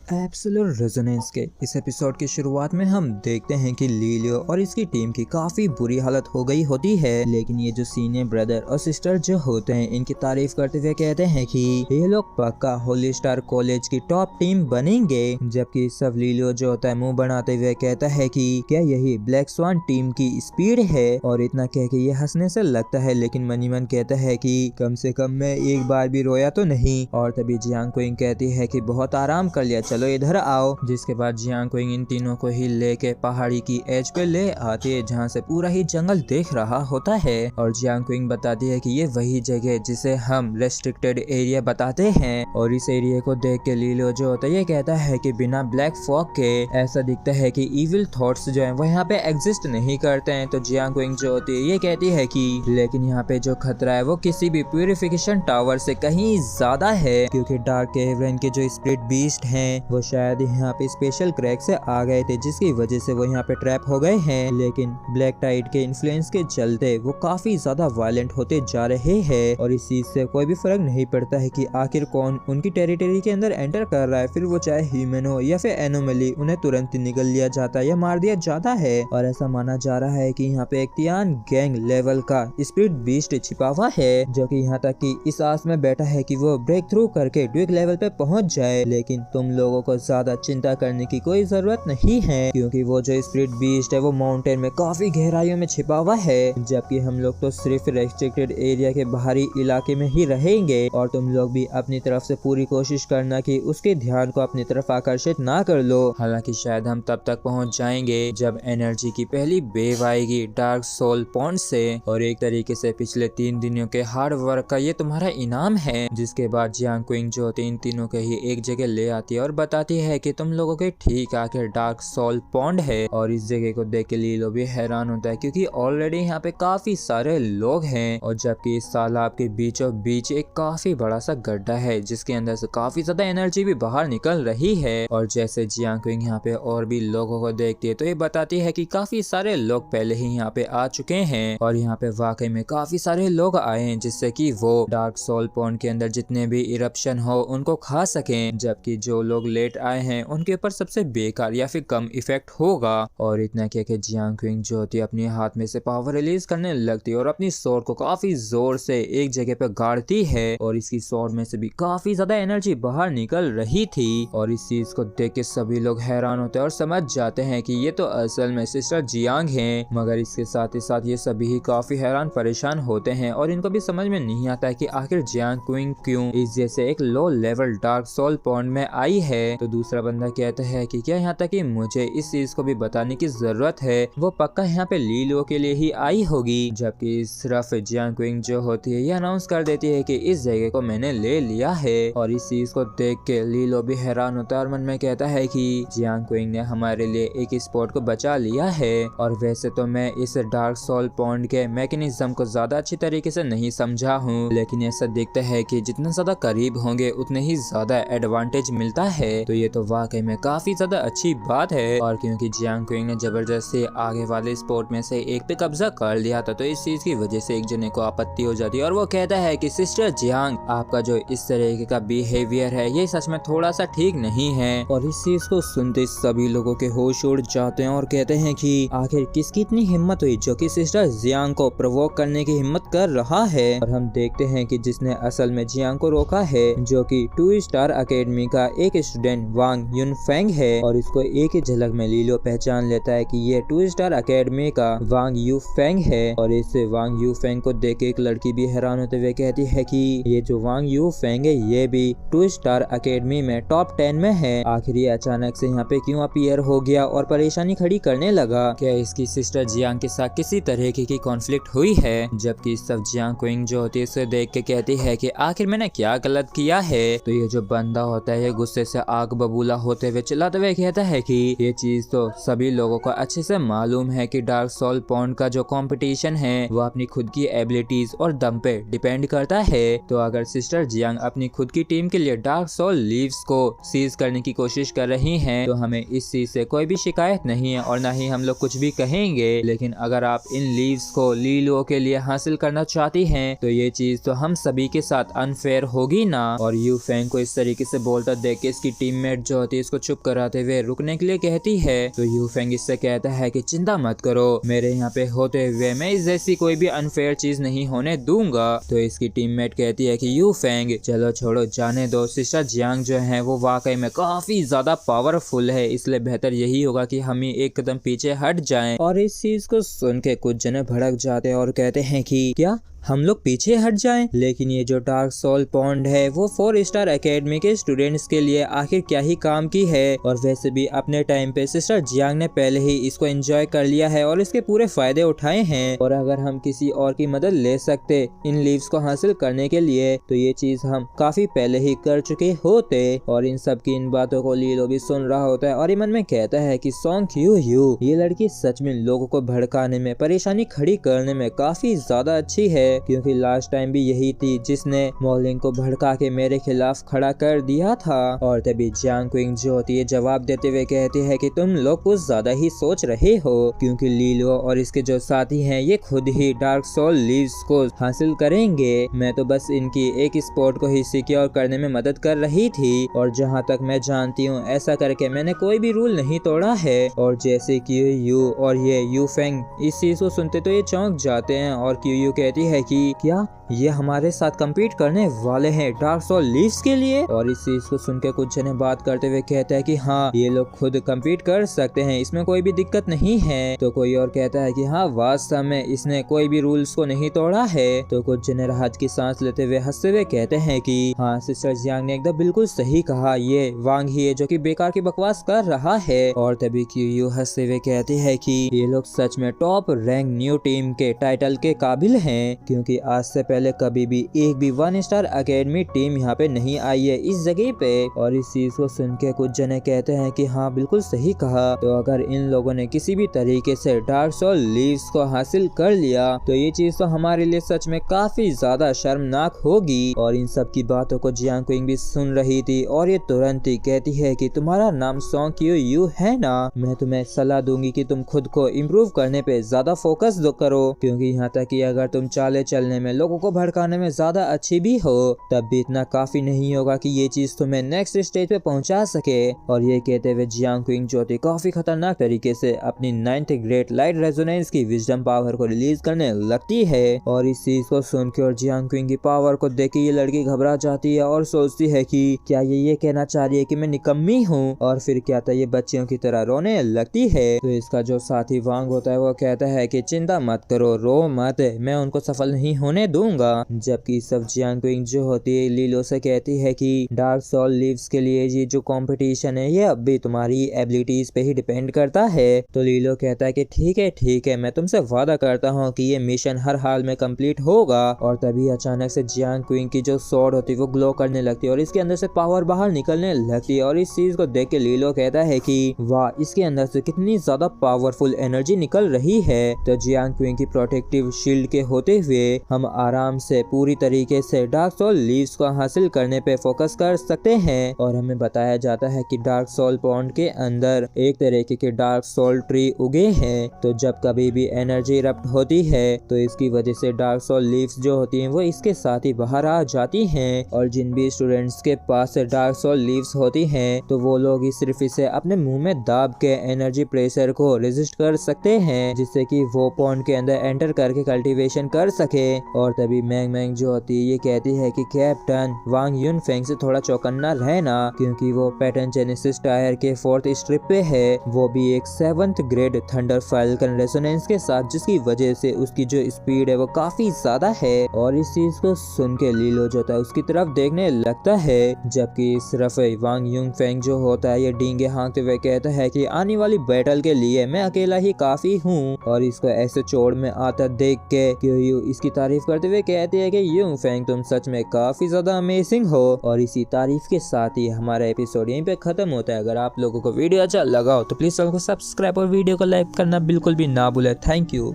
Absolute resonance के इस episode की शुरुआत में हम देखते हैं कि लीलियो और इसकी टीम की काफी बुरी हालत हो गई होती है, लेकिन ये जो सीनियर ब्रदर और सिस्टर जो होते हैं इनकी तारीफ करते हुए कहते हैं कि ये लोग पक्का होली स्टार कॉलेज की टॉप टीम बनेंगे। जबकि सब लीलियो जो होता है मुंह बनाते हुए कहता है कि क्या यही ब्लैक स्वान टीम की स्पीड है, और इतना कह के ये हंसने से लगता है, लेकिन मनी मन कहता है कि कम से कम मैं एक बार भी रोया तो नहीं। और तभी जियांग क्विंग कहती है कि बहुत आराम कर लिया, चलो इधर आओ। जिसके बाद जियांग क्विंग इन तीनों को ही लेके पहाड़ी की एज पे ले आती है जहाँ से पूरा ही जंगल देख रहा होता है। और जियांग क्विंग बताती है कि ये वही जगह जिसे हम रेस्ट्रिक्टेड एरिया बताते हैं। और इस एरिया को देख के लीलो जो होता है ये कहता है कि बिना ब्लैक फॉग के ऐसा दिखता है कि इविल थॉट्स जो है वो यहाँ पे एग्जिस्ट नहीं करते हैं। तो जियांग क्विंग जो होती है ये कहती है कि लेकिन यहाँ पे जो खतरा है वो किसी भी प्यूरिफिकेशन टावर से कहीं ज्यादा है, क्योंकि डार्क केवरेन के जो स्पिरिट बीस्ट हैं वो शायद यहाँ पे स्पेशल क्रैक से आ गए थे, जिसकी वजह से वो यहाँ पे ट्रैप हो गए हैं। लेकिन ब्लैक टाइड के इन्फ्लुएंस के चलते वो काफी ज्यादा वायलेंट होते जा रहे हैं। और इस चीज से कोई भी फर्क नहीं पड़ता है कि आखिर कौन उनकी टेरिटरी के अंदर एंटर कर रहा है, फिर वो चाहे ह्यूमन हो या फिर एनोमली, उन्हें तुरंत ही निगल लिया जाता है या मार दिया जाता है। और ऐसा माना जा रहा है कि यहाँ पे एक तियान गैंग लेवल का स्पिरिट बीस्ट छिपा हुआ है, जो कि यहाँ तक कि इस आस में बैठा है कि वो ब्रेक थ्रू करके ड्यूक लेवल पे पहुंच जाए। लेकिन तुम लोगों को ज्यादा चिंता करने की कोई जरूरत नहीं है, क्योंकि वो जो स्पिरिट बीस्ट है वो माउंटेन में काफी गहराइयों में छिपा हुआ है, जबकि हम लोग तो सिर्फ रेस्ट्रिक्टेड एरिया के बाहरी इलाके में ही रहेंगे। और तुम लोग भी अपनी तरफ से पूरी कोशिश करना कि उसके ध्यान को अपनी तरफ आकर्षित ना कर लो। हालांकि शायद हम तब तक पहुंच जाएंगे जब एनर्जी की पहली वेव आएगी डार्क सोल पॉन्ड से। और एक तरीके से पिछले 3 दिनों के हार्ड वर्क का ये तुम्हारा इनाम है। जिसके बाद जियांग क्विंग जो होती है इन तीनों के ही एक जगह ले आती है और बताती है कि तुम लोगों के ठीक आके डार्क सोल पॉन्ड है। और इस जगह को देख के लीलो भी हैरान होता है, क्योंकि ऑलरेडी यहाँ पे काफी सारे लोग हैं। और जबकि इस तालाब के बीचों बीच एक काफी बड़ा सा गड्ढा है, जिसके अंदर से काफी ज्यादा एनर्जी भी बाहर निकल रही है। और जैसे जियांग क्विंग यहाँ पे और भी लोगों को देखती है तो ये बताती है कि काफी सारे लोग पहले ही यहाँ पे आ चुके हैं, और यहाँ पे वाकई में काफी सारे लोग आए हैं जिससे कि वो डार्क सोल पॉन्ड के अंदर जितने भी इरप्शन हो उनको खा सकें। जबकि जो लोग लेट आए हैं उनके ऊपर सबसे बेकार या फिर कम इफेक्ट होगा। और इतना क्या कि जियांग क्विंग जो होती है अपने हाथ में से पावर रिलीज करने लगती है और अपनी स्वॉर्ड को काफी जोर से एक जगह पे गाड़ती है। और इसकी स्वॉर्ड में से भी काफी ज्यादा एनर्जी बाहर निकल रही थी। और इस चीज को देख के सभी लोग हैरान होते हैं और समझ जाते हैं कि ये तो असल में सिस्टर जियांग हैं। मगर इसके साथ ही साथ ये सभी ही काफी हैरान परेशान होते हैं और इनको भी समझ में नहीं आता है कि आखिर जियांग क्विंग क्यों इस जैसे एक low level dark soul pond में आई है। तो दूसरा बंदा कहता है कि क्या यहाँ तक कि मुझे इस चीज को भी बताने की जरूरत है, वो पक्का यहाँ पे लीलो के लिए ही आई होगी। जबकि सिर्फ जियांग क्विंग जो होती है ये अनाउंस कर देती है कि इस जगह को मैंने ले लिया है। और इस चीज को देख के लीलो भी हैरान होता है और मन में कहता है कि जियांग क्विंग ने हमारे लिए एक स्पॉट को बचा लिया है। और वैसे तो मैं इस डार्क सोल पॉन्ड के मैकेनिज्म को ज्यादा अच्छी तरीके से नहीं समझा हूँ, लेकिन ऐसा दिखता है कि जितना ज्यादा करीब होंगे उतने ही ज्यादा एडवांटेज मिलता है। तो ये तो वाकई में काफी ज्यादा अच्छी बात है। और क्योंकि जियांग क्विंग ने जबरदस्ती आगे वाले स्पॉट में से एक पे कब्जा कर लिया था, तो इस चीज की वजह से एक जने को आपत्ति हो जाती है और वो कहता है कि सिस्टर जियांग आपका जो इस तरीके का बिहेवियर है ये सच में थोड़ा सा ठीक नहीं है। और इस चीज को सुनते सभी लोगों के होश उड़ जाते हैं और कहते हैं कि आखिर किसकी इतनी हिम्मत हुई जो कि सिस्टर जियांग को प्रोवोक करने की हिम्मत कर रहा है। और हम देखते हैं कि जिसने असल में जियांग को रोका है जो कि 2 स्टार अकेडमी का एक स्टूडेंट वांग यूनफेंग है। और इसको एक ही झलक में लीलो पहचान लेता है कि ये 2 स्टार अकेडमी का वांग यूफेंग है। और इस वांग यूफेंग को देख के एक लड़की भी हैरान होते हुए कहती है कि ये जो वांग यूफेंग है ये भी 2 स्टार अकेडमी में टॉप 10 में है, आखिर ये अचानक से यहाँ पे क्यों अपीयर हो गया और परेशानी खड़ी करने लगा। क्या इसकी सिस्टर जियांग के साथ किसी तरह की कॉन्फ्लिक्ट हुई है। जबकि सब जियांग क्विंग जो होती है उसे देख के कहती है कि आखिर मैंने क्या गलत किया है। तो ये जो बंदा होता है ये गुस्से से आग बबूला होते हुए चिल्लाते हुए कहता है कि ये चीज तो सभी लोगों को अच्छे से मालूम है कि डार्क सोल पॉन्ड का जो कंपटीशन है वो अपनी खुद की एबिलिटीज और दम पे डिपेंड करता है। तो अगर सिस्टर जियांग अपनी खुद की टीम के लिए डार्क सोल लीव्स को सीज करने की कोशिश कर रही हैं, तो हमें इस चीज से कोई भी शिकायत नहीं है और न ही हम लोग कुछ भी कहेंगे। लेकिन अगर आप इन लीव्स को लीलो के लिए हासिल करना चाहती हैं तो ये चीज तो हम सभी के साथ अनफेयर होगी ना। और यूफेंग को इस तरीके से बोलता देख के इसकी टीममेट जो होती है इसको चुप कराते हुए रुकने के लिए कहती है। तो यू फेंग इससे कहता है कि चिंता मत करो, मेरे यहाँ पे होते हुए मैं इस जैसी कोई भी अनफेयर चीज नहीं होने दूंगा। तो इसकी टीममेट कहती है कि यू फेंग चलो छोड़ो जाने दो, सिस्टर जियांग जो है वो वाकई में काफी ज्यादा पावरफुल है, इसलिए बेहतर यही होगा कि हम ही एक कदम पीछे हट जाएं। और इस चीज को सुन के कुछ जने भड़क जाते हैं और कहते हैं कि क्या हम लोग पीछे हट जाएं? लेकिन ये जो डार्क सोल पॉन्ड है वो 4 स्टार एकेडमी के स्टूडेंट्स के लिए आखिर क्या ही काम की है, और वैसे भी अपने टाइम पे सिस्टर जियांग ने पहले ही इसको एंजॉय कर लिया है और इसके पूरे फायदे उठाए हैं। और अगर हम किसी और की मदद ले सकते इन लीव्स को हासिल करने के लिए तो ये चीज हम काफी पहले ही कर चुके होते। और इन सब की इन बातों को लीलो भी सुन रहा होता है और मन में कहता है कि सॉन्ग यू ये लड़की सच में लोगों को भड़काने में, परेशानी खड़ी करने में काफी ज्यादा अच्छी है, क्योंकि लास्ट टाइम भी यही थी जिसने मॉलिंग को भड़का के मेरे खिलाफ खड़ा कर दिया था। और तभी जियांग क्विंग जो होती है जवाब देते हुए कहती है कि तुम लोग कुछ ज्यादा ही सोच रहे हो, क्योंकि लीलो और इसके जो साथी हैं ये खुद ही डार्क सोल लीव्स को हासिल करेंगे, मैं तो बस इनकी एक स्पॉट को ही सिक्योर करने में मदद कर रही थी। और जहाँ तक मैं जानती हूँ ऐसा करके मैंने कोई भी रूल नहीं तोड़ा है। और जैसे कि यू और ये यू फेंग इस चीज को सुनते तो ये चौंक जाते हैं और यू कहती है कि क्या ये हमारे साथ कम्पीट करने वाले हैं डार्क सोल लीव्स के लिए? और इस चीज को सुन के कुछ जने बात करते हुए कहता है कि हाँ ये लोग खुद कम्पीट कर सकते हैं, इसमें कोई भी दिक्कत नहीं है। तो कोई और कहता है कि हाँ वास्तव में इसने कोई भी रूल्स को नहीं तोड़ा है। तो कुछ जने राहत की सांस लेते हुए हंसते हुए कहते हैं कि हाँ सिस्टर जियांग ने एकदम बिल्कुल सही कहा, ये वांग ही है जो कि बेकार की बकवास कर रहा है। और तभी क्यू हंसते हुए कहते हैं कि ये लोग सच में टॉप रैंक न्यू टीम के टाइटल के काबिल हैं, क्योंकि आज से पहले कभी भी एक भी 1 स्टार एकेडमी टीम यहाँ पे नहीं आई है इस जगह पे। और इस चीज को सुन के कुछ जने कहते हैं कि हाँ बिल्कुल सही कहा, तो अगर इन लोगों ने किसी भी तरीके से डार्क सोल लीव्स को हासिल कर लिया तो ये चीज तो हमारे लिए सच में काफी ज्यादा शर्मनाक होगी। और इन सब की बातों को जियांग क्विंग भी सुन रही थी और ये तुरंत ही कहती है कि तुम्हारा नाम सॉन्ग यू है ना, मैं तुम्हें सलाह दूंगी कि तुम खुद को इम्प्रूव करने पे ज्यादा फोकस करो, क्योंकि यहाँ तक कि अगर तुम चाले चलने में लोगों को भड़काने में ज्यादा अच्छी भी हो तब भी इतना काफी नहीं होगा कि ये चीज तुम्हें नेक्स्ट स्टेज पे पहुंचा सके। और ये कहते हुए जियांग क्विंग जो थी काफी खतरनाक तरीके से अपनी 9th ग्रेड लाइट रेजोनेंस की विजडम पावर को रिलीज करने लगती है। और इस चीज को सुन के और जियांग क्विंग की पावर को देख के ये लड़की घबरा जाती है और सोचती है कि क्या ये कहना चाह रही है कि मैं निकम्मी हूँ, और फिर क्या था ये बच्चियों की तरह रोने लगती है। तो इसका जो साथी वांग होता है वो कहता है कि चिंता मत करो, रो मत, मैं उनको सफल नहीं होने दूंगा। जबकि सब जियांग क्विंग जो होती है लीलो से कहती है कि डार्क सोल लीव्स के लिए ये जो कंपटीशन है ये अब भी तुम्हारी एबिलिटीज पे ही डिपेंड करता है। तो लीलो कहता है कि ठीक है मैं तुमसे वादा करता हूँ कि ये मिशन हर हाल में कंप्लीट होगा। और तभी अचानक से जियांग क्विंग की जो स्वॉर्ड होती है वो ग्लो करने लगती है और इसके अंदर से पावर बाहर निकलने लगती है। और इस चीज को देख के लीलो कहता है कि वाह इसके अंदर से कितनी ज्यादा पावरफुल एनर्जी निकल रही है। तो जियांग क्विंग की प्रोटेक्टिव शील्ड के होते हुए हम आराम से पूरी तरीके से डार्क सोल लीव्स को हासिल करने पे फोकस कर सकते हैं। और हमें बताया जाता है कि डार्क सोल पॉन्ड के अंदर एक तरीके के डार्क सोल ट्री उगे हैं, तो जब कभी भी एनर्जी इरप्ट होती है तो इसकी वजह से डार्क सोल लीव्स जो होती हैं वो इसके साथ ही बाहर आ जाती हैं। और जिन भी स्टूडेंट्स के पास डार्क सोल लीव्स होती हैं तो वो लोग ही सिर्फ इसे अपने मुंह में दाब के एनर्जी प्रेशर को रेजिस्ट कर सकते हैं, जिससे कि वो पॉन्ड के अंदर एंटर करके कल्टीवेशन कर सके। और तभी मैंग जो होती है ये कहती है कि कैप्टन वांग युन फेंग से थोड़ा चौकन्ना रहना, क्योंकि वो पैटर्न जेनेसिस टायर के 4th स्ट्रिप पे है, वो भी एक 7th grade thunder falcon resonance के साथ, जिसकी वजह से उसकी जो स्पीड है वो काफी ज्यादा है। और इस चीज को सुन के लीलो जो होता है उसकी तरफ देखने लगता है, जबकि इस तरफ वांग युन फेंग जो होता है ये डींगे हाँकते हुए कहता है कि आने वाली बैटल के लिए मैं अकेला ही काफी हूँ। और इसको ऐसे चोड़ में आता देख के क्यू इसकी तारीफ करते हुए कहती है कि युन फेंग तुम सच में काफी ज्यादा अमेजिंग हो। और इसी तारीफ के साथ ही हमारा एपिसोड यहीं पे खत्म होता है। अगर आप लोगों को वीडियो अच्छा लगा हो तो प्लीज चैनल को सब्सक्राइब और वीडियो को लाइक करना बिल्कुल भी ना भूले। Thank you.